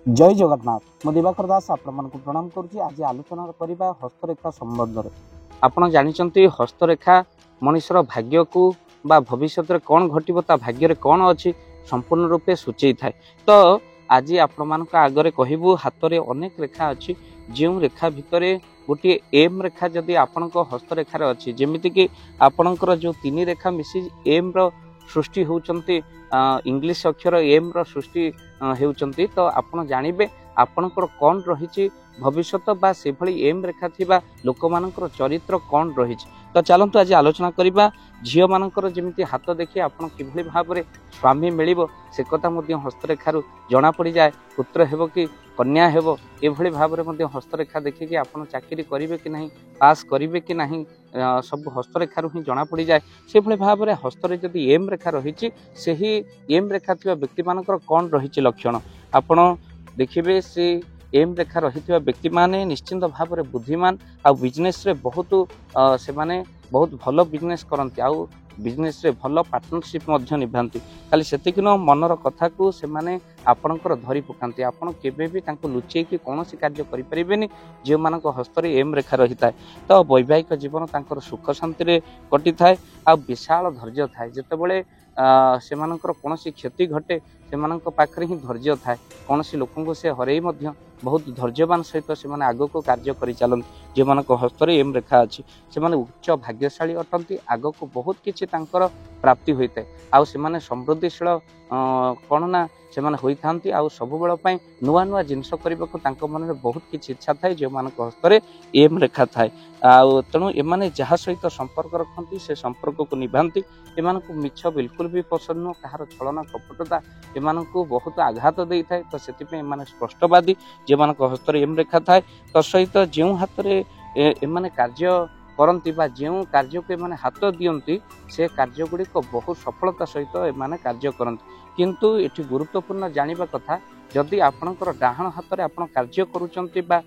जय जगन्नाथ मु दिवाकर दास आपण प्रणाम करुच्ची। आज आलोचना करबा हस्तरेखा संबंध में। आपण जानिचंती हस्तरेखा मनुष्यर भाग्य को बा भविष्य में कौन घटो ता भाग्य कौन अच्छी संपूर्ण रूपे सूचई थाए। तो आज आपण मान आगे कहबू हाथ में अनेक रेखा अच्छी जो रेखा भितर गोटे एम रेखा जदि आपण हस्तरेखार अच्छी जमीती कि आपणकर जो तीन रेखा मिसी एम रो सृष्टि होउचंती इंग्लिश अक्षर एम रो सृष्टि होउचंती। तो आपण जानिबे आपणकर कौन रही भविष्य बा से भली एम रेखा थिबा लोक मानकर चरित्र कौन रही। तो चलतु आज आलोचना करबा झियो मानकर जमिति हाथ देखि आपण किभली भाव रे स्वामी मिलिबो से कथा मध्ये हस्तरेखारु जना पड़ी जाए। पुत्र हेबो कि कन्या हेबो एभली भाव रे मध्ये हस्तरेखा देखिकि आपण चाकरी करिवे कि नहीं पास करिवे कि नहीं सब हस्तरेखारु ही जना पड़ी जाए। से भली भाव रे हस्तरे जदि एम रेखा रही सेही एम रेखा थिबा व्यक्ति मानकर कौन रही लक्षण आपण देखिबे। से एम रेखा रही व्यक्ति माने निश्चिंत भाव में बुद्धिमान आ बिजनेस रे बहुत से माने बहुत भल बिजनेस करती आउ बिजनेस रे भल पार्टनरशिप मध्य निभांती। खाली सेतिक न मनर कथा को से माने आपणकर धरी पकांती। आपण केबे भी तांको लुचेई कि कोनोसी कार्य करि परिबेनी जे मानक हस्तरे एम रेखा रही थाए। तो वैवाहिक जीवन तांकर सुख शांति रे कटि थाए आ विशाल धैर्य थाए। जेतेबेले से मानकर कोनोसी क्षति घटे से मानक पाखरे ही धैर्य थाए। कोनोसी लोकंको से हरेई मध्य बहुत धैर्यवान सहित से माने आगो को कार्य करि चालन। जे मानक हस्तरे एम रेखा अछि से माने उच्च भाग्यशाली अटंती आगो को बहुत किछि तांकर प्राप्ति होइते आ से माने समृद्धिशील कोन ना से माने होई थांती आ सब बेल पई नुवा नुवा जिंस करबा को तांको मन रे बहुत किछि इच्छा थाए जे मानक हस्तरे एम रेखा थाए। आ तणु ए माने जहा सहित संपर्क रखंती से संपर्क को निभांती। ए मानको मिछ बिल्कुल भी पसंद न कहार छलना कपटता ए मानको बहुत आघात देई थाए। तो सेति पे माने स्पष्टवादी जे मानक हस्तरे एम रेखा थाए तो सहित जो हाथ रे ए माने कार्य करती बा जो कार्य को माने हाथ दियंती से कार्य गुड़िक बहुत सफलता सहित एमाने कार्य करती। किंतु एठी गुरुत्वपूर्ण जानिबा कथा जदि आपणकर डाहाण हाथ रे आपण कार्य करूचंती बा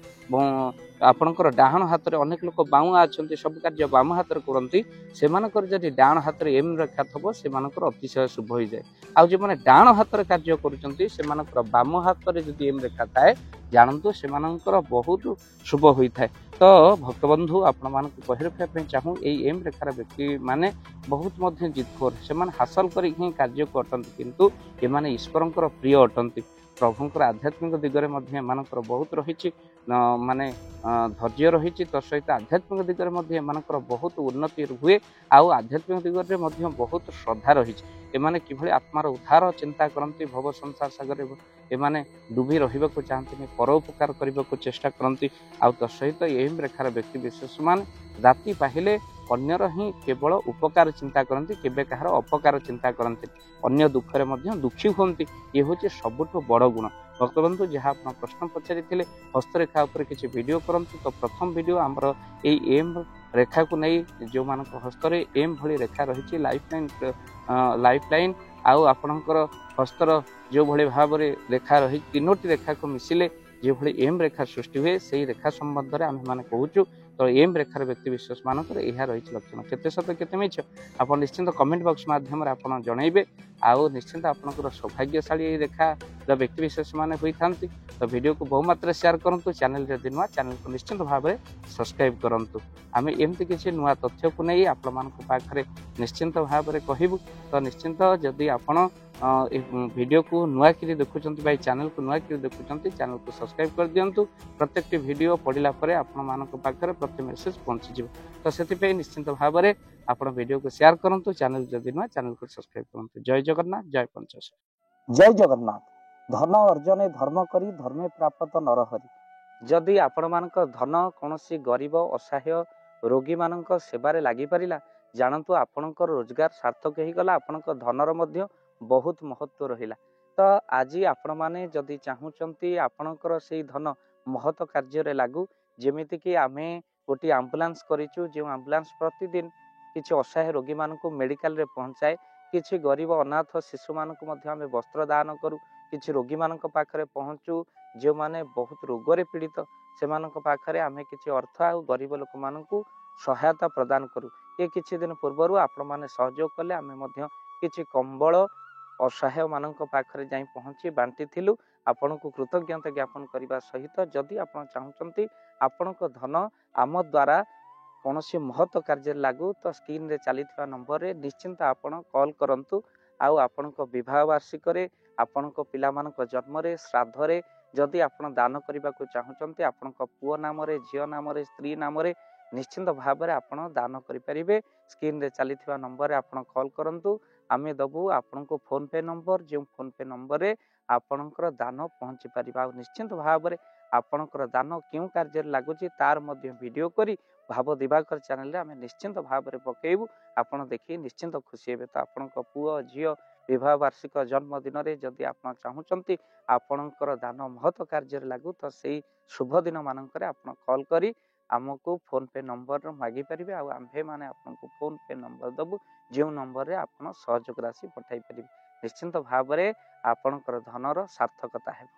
आपणकर डाहाण हाथ रे अनेक लोक बामुआ अछंती सब कार्य बाम हाथ रे करंती से मानकर जदि डाहाण हाथ रे एम रेखा थबो से मानकर अतिशय शुभ होई जाय। आ जे माने डाहाण हाथ रे कार्य करूचंती से मानकर बाम हाथ रे जदि एम रेखा थाए जानंतु से मानकर बहुत शुभ होई थाए। तो भक्तबंधु आपण मानक कहि रखिया पे चाहूँ एई एम रेखार व्यक्ति माने बहुत मध्य जितखोर से माने हासिल करी ही कार्य को अटंती। किंतु ए माने ईश्वरंकर प्रिय अटंती प्रभुंकर आध्यात्मिक दिगरे मध्य एमानकर बहुत रही माने धैर्य रही। तो सहित आध्यात्मिक दिगरे मध्य एमानकर बहुत उन्नति हुए आउ आध्यात्मिक दिगरे मध्य बहुत श्रद्धा रही। एमाने किभली आत्मार उद्धार चिंता करती भव संसार सागर एमाने डुबी रहिबा को चाहती परोपकार करने को चेष्टा करती। आउ तो सहित एम रेखार व्यक्ति विशेष मान राति पाहिले अन्यर ही केवल उपकार चिंता करती केबे कहार अपकार चिंता करती अन्य दुखरे मध्य दुखी होती। ये हूँ सबुठ बड़ गुण। भक्तबंधु जहाँ आप प्रश्न पचारि हस्तरेखा उपर किसी वीडियो करंतु। तो प्रथम वीडियो आमर यही एम रेखा को नहीं जो मान हस्तरे एम भली रेखा रही लाइफ लाइन आउ आपणकर हस्तर जो भली भाव में रेखा रही तीनोटी रेखा को मिसिले जो भली एम रेखा सृष्टि हुए से रेखा संबंध में आम मैंने कहूँ। तो एम रेखार व्यक्ति विशेष मानकर यह रही लक्षण केते सत केते मिछ आप निश्चिंत कमेंट बॉक्स माध्यम आप जनइबे। आउ निश्चिंत आपनकर सौभाग्यशाली रेखा व्यक्ति विशेष माने होई थांती। तो वीडियो को बहु मात्रा शेयर करंतु चैनल जदि नुआ चैनल को निश्चिंत भाव में सब्सक्राइब करंतु। आम एमती किसी नुआ तथ्य को नहीं आपण मानक पाखरे निश्चिंत भाव में कहबू। तो निश्चिंत जदि आपण वीडियो को नुआ कि देखुंत भाई चैनल को नुआ कि देखुंत चैनल को सब्सक्राइब कर दिंतु। प्रत्येक वीडियो पढ़ला परे आपण मानक पाखरे प्रति मेसेज पहुंची जिवो। तो सेति निश्चिंत भाव में आपण वीडियो को शेयर करंतु चैनल जदि नुआ चैनल को सब्सक्राइब करंतु। जय जगन्नाथ जय पंचाशर जय जगन्नाथ। धन अर्जने धर्म करी धर्मे प्राप्त नरहरि। जदि आपण मानक धन कोनोसी गरीब असहाय रोगी मानक सेवारे लागि परिला जानतु आपणकर रोजगार सार्थक ही गला आपणकर धनर मध्य बहुत महत्व रहिला। तो आज आपण माने जदि चाहूचंती आपणकर सेही धन महत कार्य रे लागू जेमिति कि आमे गोटी एम्बुलेंस करिचु जे एम्बुलेंस प्रतिदिन किछि असहाय रोगी मानक मेडिकल रे पहुंचाए किछि गरीब अनाथ शिशु मानक मध्य आमे वस्त्र दान करू किछि रोगी मानक पाखरे पहुंचू जो माने बहुत रोगरे पीड़ित से मानक पाखरे आमे किछि अर्थ आ गरीब लोक मानकू सहायता प्रदान करू। ये किछि दिन पूर्वरु आपण माने सहयोग कले आमे मध्य किछि कंबल असहाय मानक पाखरे जाई पहुंची बांटी थिलु ଆପଣଙ୍କୁ କୃତଜ୍ଞତା ଜ୍ଞାପନ କରିବା ସହିତ ଯଦି ଆପଣ ଚାହୁଁଛନ୍ତି ଆପଣଙ୍କ ଧନ ଆମ ଦ୍ୱାରା କୌଣସି ମହତ କାର୍ଯ୍ୟରେ ଲାଗୁ ତ ସ୍କ୍ରିନରେ ଚାଲିଥିବା ନମ୍ବରରେ ନିଶ୍ଚିନ୍ତ ଆପଣ କଲ୍ କରନ୍ତୁ। ଆଉ ଆପଣଙ୍କ ବିବାହ ବାର୍ଷିକରେ, ଆପଣଙ୍କ ପିଲାମାନଙ୍କ ଜନ୍ମରେ, ଶ୍ରାଦ୍ଧରେ ଯଦି ଆପଣ ଦାନ କରିବାକୁ ଚାହୁଁଛନ୍ତି, ଆପଣଙ୍କ ପୁଅ ନାମରେ, ଝିଅ ନାମରେ, ସ୍ତ୍ରୀ ନାମରେ ନିଶ୍ଚିନ୍ତ ଭାବରେ ଆପଣ ଦାନ କରିପାରିବେ। ସ୍କ୍ରିନରେ ଚାଲିଥିବା ନମ୍ବରରେ ଆପଣ କଲ୍ କରନ୍ତୁ। ଆମେ ଦେବୁ ଆପଣଙ୍କୁ ଫୋନ୍ ପେ ନମ୍ବର, ଯେଉଁ ଫୋନ୍ ପେ ନମ୍ବରରେ ଆପଣଙ୍କର ଦାନ ପହଞ୍ଚି ପାରିବ। ଆଉ ନିଶ୍ଚିନ୍ତ ଭାବରେ ଆପଣଙ୍କର ଦାନ କେଉଁ କାର୍ଯ୍ୟରେ ଲାଗୁଛି ତାର ମଧ୍ୟ ଭିଡ଼ିଓ କରି ଭାବ ଦିବାକର ଚ୍ୟାନେଲରେ ଆମେ ନିଶ୍ଚିନ୍ତ ଭାବରେ ପକାଇବୁ। ଆପଣ ଦେଖି ନିଶ୍ଚିନ୍ତ ଖୁସି ହେବେ। ତ ଆପଣଙ୍କ ପୁଅ ଝିଅ ବିବାହ ବାର୍ଷିକ ଜନ୍ମଦିନରେ ଯଦି ଆପଣ ଚାହୁଁଛନ୍ତି ଆପଣଙ୍କର ଦାନ ମହତ କାର୍ଯ୍ୟରେ ଲାଗୁ ତ ସେଇ ଶୁଭ ଦିନ ମାନଙ୍କରେ ଆପଣ କଲ୍ କରି ଆମକୁ ଫୋନ୍ ପେ ନମ୍ବର ମାଗିପାରିବେ। ଆଉ ଆମ୍ଭେମାନେ ଆପଣଙ୍କୁ ଫୋନ୍ ପେ ନମ୍ବର ଦେବୁ, ଯେଉଁ ନମ୍ବରରେ ଆପଣ ସହଯୋଗ ରାଶି ପଠାଇ ପାରିବେ। ନିଶ୍ଚିନ୍ତ ଭାବରେ ଆପଣଙ୍କର ଧନର ସାର୍ଥକତା ହେବ।